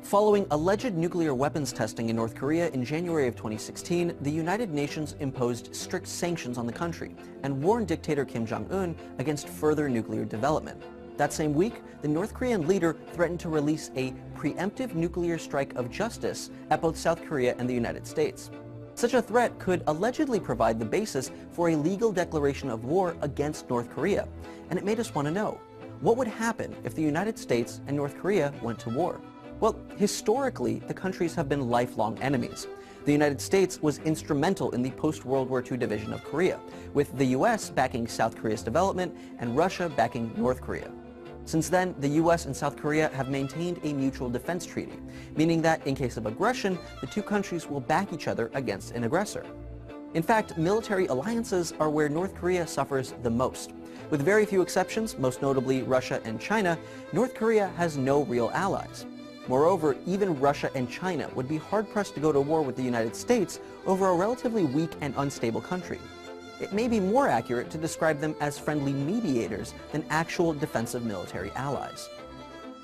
Following alleged nuclear weapons testing in North Korea in January of 2016, the United Nations imposed strict sanctions on the country and warned dictator Kim Jong-un against further nuclear development. That same week, the North Korean leader threatened to release a preemptive nuclear strike of justice at both South Korea and the United States. Such a threat could allegedly provide the basis for a legal declaration of war against North Korea, and it made us want to know, what would happen if the United States and North Korea went to war? Well, historically, the countries have been lifelong enemies. The United States was instrumental in the post-World War II division of Korea, with the US backing South Korea's development and Russia backing North Korea. Since then, the US and South Korea have maintained a mutual defense treaty, meaning that in case of aggression, the two countries will back each other against an aggressor. In fact, military alliances are where North Korea suffers the most. With very few exceptions, most notably Russia and China, North Korea has no real allies. Moreover, even Russia and China would be hard-pressed to go to war with the United States over a relatively weak and unstable country. It may be more accurate to describe them as friendly mediators than actual defensive military allies.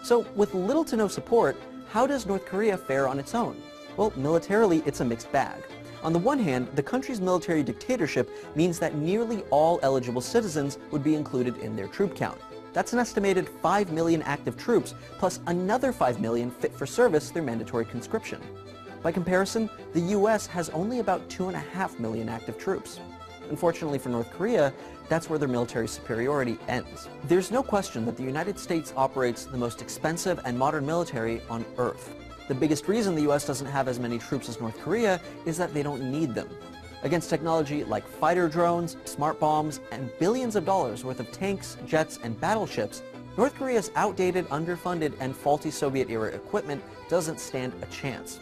So, with little to no support, how does North Korea fare on its own? Well, militarily, it's a mixed bag. On the one hand, the country's military dictatorship means that nearly all eligible citizens would be included in their troop count. That's an estimated 5 million active troops, plus another 5 million fit for service through mandatory conscription. By comparison, the US has only about 2.5 million active troops. Unfortunately for North Korea, that's where their military superiority ends. There's no question that the United States operates the most expensive and modern military on Earth. The biggest reason the US doesn't have as many troops as North Korea is that they don't need them. Against technology like fighter drones, smart bombs, and billions of dollars worth of tanks, jets, and battleships, North Korea's outdated, underfunded, and faulty Soviet-era equipment doesn't stand a chance.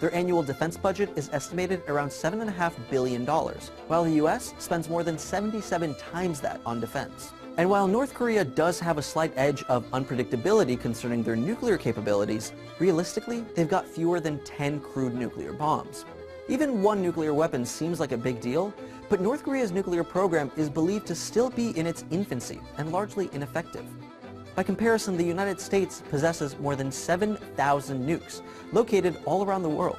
Their annual defense budget is estimated around $7.5 billion, while the US spends more than 77 times that on defense. And while North Korea does have a slight edge of unpredictability concerning their nuclear capabilities, realistically, they've got fewer than 10 crude nuclear bombs. Even one nuclear weapon seems like a big deal, but North Korea's nuclear program is believed to still be in its infancy and largely ineffective. By comparison, the United States possesses more than 7,000 nukes, located all around the world.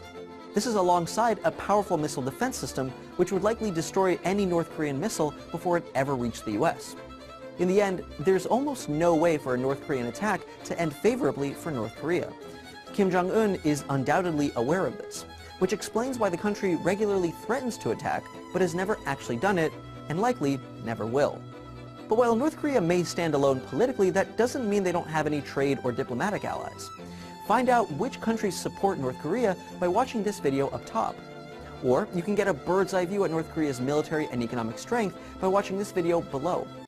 This is alongside a powerful missile defense system, which would likely destroy any North Korean missile before it ever reached the US. In the end, there's almost no way for a North Korean attack to end favorably for North Korea. Kim Jong-un is undoubtedly aware of this, which explains why the country regularly threatens to attack, but has never actually done it, and likely never will. But while North Korea may stand alone politically, that doesn't mean they don't have any trade or diplomatic allies. Find out which countries support North Korea by watching this video up top. Or you can get a bird's eye view at North Korea's military and economic strength by watching this video below.